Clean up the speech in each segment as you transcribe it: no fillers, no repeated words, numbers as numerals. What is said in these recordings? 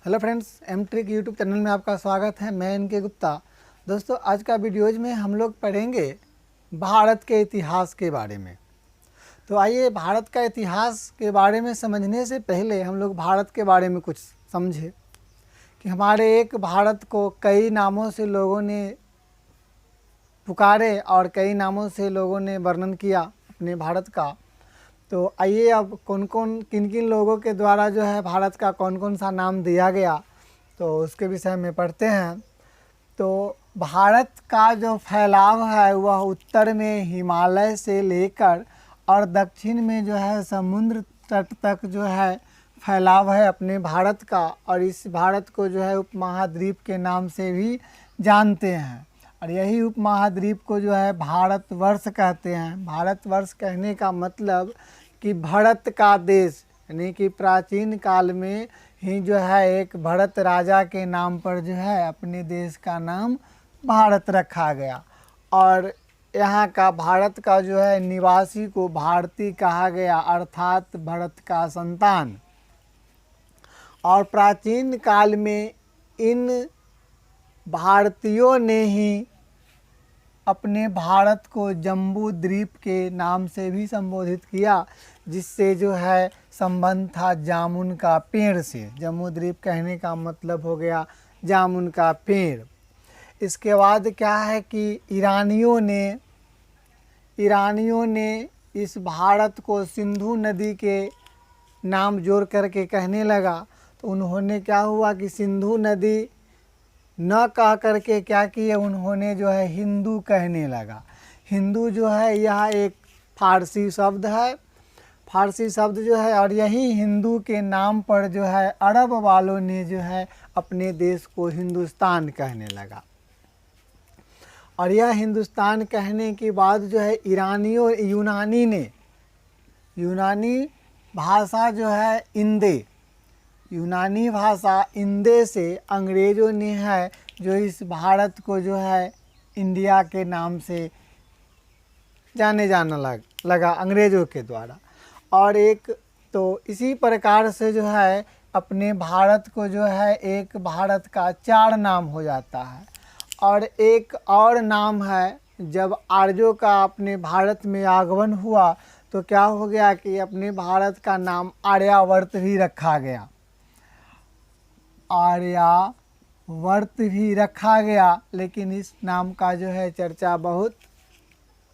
Hello friends, M trick YouTube channel में आपका स्वागत है। मैं इनके गुप्ता। दोस्तों, आज का वीडियोज में हम लोग पढ़ेंगे भारत के इतिहास के बारे में। तो आइए, भारत का इतिहास के बारे में समझने से पहले हम लोग भारत के बारे में कुछ समझे कि हमारे एक भारत को कई नामों से लोगों ने पुकारे और कई नामों से लोगों ने वर्णन किया अपने भारत का। तो आइए, अब कौन कौन किन किन लोगों के द्वारा जो है भारत का कौन कौन सा नाम दिया गया, तो उसके विषय में पढ़ते हैं। तो भारत का जो फैलाव है वह उत्तर में हिमालय से लेकर और दक्षिण में जो है समुद्र तट तक जो है फैलाव है अपने भारत का। और इस भारत को जो है उपमहाद्वीप के नाम से भी जानते हैं। और यही उपमहाद्वीप को जो है भारतवर्ष कहते हैं। भारतवर्ष कहने का मतलब कि भरत का देश, यानी कि प्राचीन काल में ही जो है एक भरत राजा के नाम पर जो है अपने देश का नाम भारत रखा गया। और यहाँ का भारत का जो है निवासी को भारती कहा गया, अर्थात भरत का संतान। और प्राचीन काल में इन भारतीयों ने ही अपने भारत को जम्बू द्वीप के नाम से भी संबोधित किया, जिससे जो है संबंध था जामुन का पेड़ से। जम्बू द्वीप कहने का मतलब हो गया जामुन का पेड़। इसके बाद क्या है कि ईरानियों ने इस भारत को सिंधु नदी के नाम जोड़ करके कहने लगा। तो उन्होंने क्या हुआ कि सिंधु नदी न कह करके क्या किए, उन्होंने जो है हिंदू कहने लगा। हिंदू जो है यह एक फारसी शब्द है। फारसी शब्द जो है, और यही हिंदू के नाम पर जो है अरब वालों ने जो है अपने देश को हिंदुस्तान कहने लगा। और यह हिंदुस्तान कहने के बाद जो है यूनानी भाषा जो है यूनानी भाषा इंदे से अंग्रेज़ों ने है जो इस भारत को जो है इंडिया के नाम से जाना लगा अंग्रेज़ों के द्वारा। और एक तो इसी प्रकार से जो है अपने भारत को जो है एक भारत का 4 नाम हो जाता है। और एक और नाम है, जब आर्यों का अपने भारत में आगमन हुआ तो क्या हो गया कि अपने भारत का नाम आर्यावर्त भी रखा गया। आर्यावर्त भी रखा गया, लेकिन इस नाम का जो है चर्चा बहुत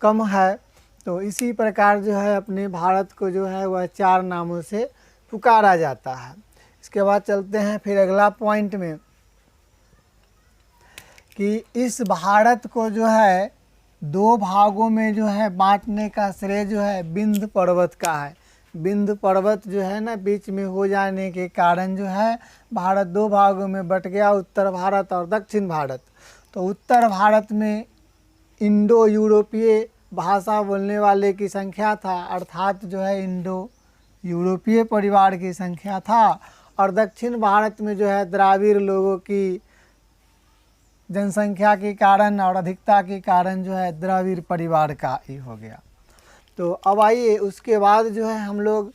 कम है। तो इसी प्रकार जो है अपने भारत को जो है वह 4 नामों से पुकारा जाता है। इसके बाद चलते हैं फिर अगला पॉइंट में कि इस भारत को जो है 2 भागों में जो है बांटने का श्रेय जो है विंध्य पर्वत का है। विंध्य पर्वत जो है ना बीच में हो जाने के कारण जो है भारत 2 भागों में बट गया, उत्तर भारत और दक्षिण भारत। तो उत्तर भारत में इंडो यूरोपीय भाषा बोलने वाले की संख्या था, अर्थात जो है इंडो यूरोपीय परिवार की संख्या था। और दक्षिण भारत में जो है द्राविड़ लोगों की जनसंख्या के कारण और अधिकता के कारण जो है द्रविड़ परिवार का ही हो गया। तो अब आइए, उसके बाद जो है हम लोग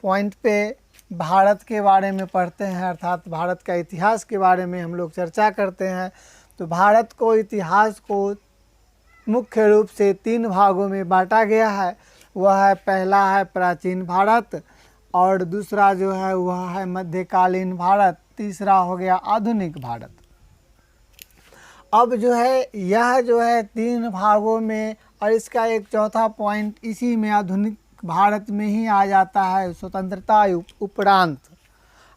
पॉइंट पे भारत के बारे में पढ़ते हैं, अर्थात भारत का इतिहास के बारे में हम लोग चर्चा करते हैं। तो भारत को इतिहास को मुख्य रूप से 3 भागों में बांटा गया है। वह है, पहला है प्राचीन भारत, और दूसरा जो है वह है मध्यकालीन भारत, तीसरा हो गया आधुनिक भारत। अब जो है यह जो है 3 भागों में, और इसका एक चौथा पॉइंट इसी में आधुनिक भारत में ही आ जाता है, स्वतंत्रता उपरांत।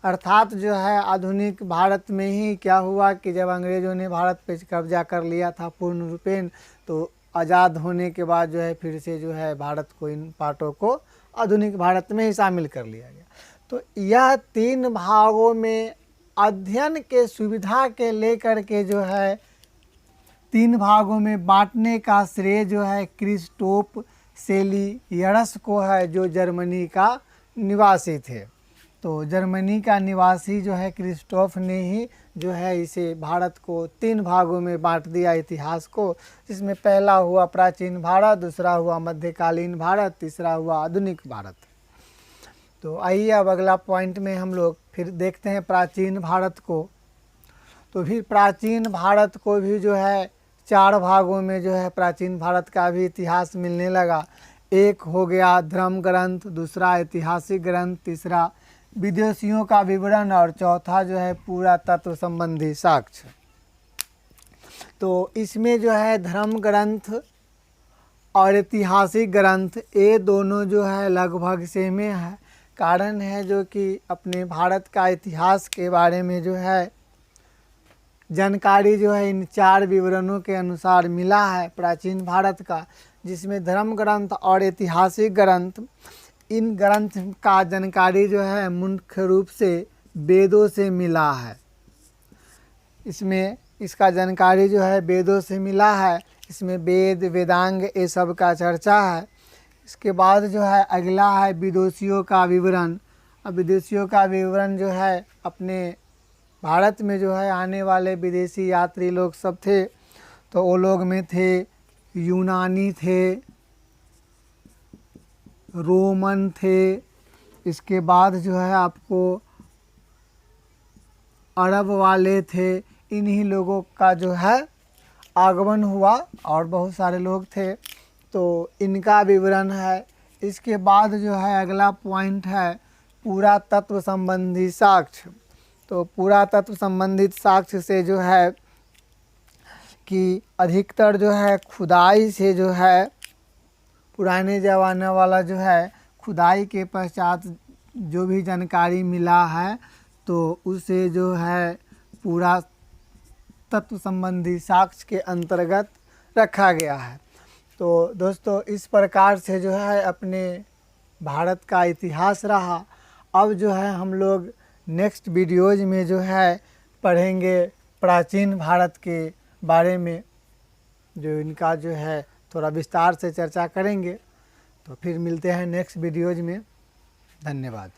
अर्थात जो है आधुनिक भारत में ही क्या हुआ कि जब अंग्रेज़ों ने भारत पे कब्जा कर लिया था पूर्ण रूपेण, तो आज़ाद होने के बाद जो है फिर से जो है भारत को, इन पार्टों को आधुनिक भारत में ही शामिल कर लिया गया। तो यह 3 भागों में अध्ययन के सुविधा के लेकर के जो है 3 भागों में बांटने का श्रेय जो है क्रिस्टोफ सेलियरस को है, जो जर्मनी का निवासी थे। तो जर्मनी का निवासी जो है क्रिस्टोफ ने ही जो है इसे भारत को 3 भागों में बांट दिया इतिहास को, जिसमें पहला हुआ प्राचीन भारत, दूसरा हुआ मध्यकालीन भारत, तीसरा हुआ आधुनिक भारत। तो आइए अब अगला पॉइंट में हम लोग फिर देखते हैं प्राचीन भारत को। तो फिर प्राचीन भारत को भी जो है 4 भागों में जो है प्राचीन भारत का भी इतिहास मिलने लगा। एक हो गया धर्म ग्रंथ, दूसरा ऐतिहासिक ग्रंथ, तीसरा विदेशियों का विवरण और चौथा जो है पुरातत्व संबंधी साक्ष्य। तो इसमें जो है धर्म ग्रंथ और ऐतिहासिक ग्रंथ ये दोनों जो है लगभग सेम है। कारण है जो कि अपने भारत का इतिहास के बारे में जो है जानकारी जो है इन 4 विवरणों के अनुसार मिला है प्राचीन भारत का, जिसमें धर्म ग्रंथ और ऐतिहासिक ग्रंथ, इन ग्रंथ का जानकारी जो है मुख्य रूप से वेदों से मिला है। इसमें इसका जानकारी जो है वेदों से मिला है। इसमें वेद वेदांग ये सब का चर्चा है। इसके बाद जो है अगला है विदेशियों का विवरण। अब विदेशियों का विवरण जो है अपने भारत में जो है आने वाले विदेशी यात्री लोग सब थे, तो वो लोग में थे यूनानी थे, रोमन थे, इसके बाद जो है आपको अरब वाले थे। इन्हीं लोगों का जो है आगमन हुआ और बहुत सारे लोग थे, तो इनका विवरण है। इसके बाद जो है अगला पॉइंट है पुरातत्व संबंधी साक्ष्य। तो पुरातत्व संबंधित साक्ष्य से जो है कि अधिकतर जो है खुदाई से जो है पुराने ज़माने वाला जो है खुदाई के पश्चात जो भी जानकारी मिला है तो उसे जो है पुरातत्व संबंधी साक्ष्य के अंतर्गत रखा गया है। तो दोस्तों इस प्रकार से जो है अपने भारत का इतिहास रहा। अब जो है हम लोग नेक्स्ट वीडियोज में जो है पढ़ेंगे प्राचीन भारत के बारे में, जो इनका जो है थोड़ा विस्तार से चर्चा करेंगे। तो फिर मिलते हैं नेक्स्ट वीडियोज में। धन्यवाद।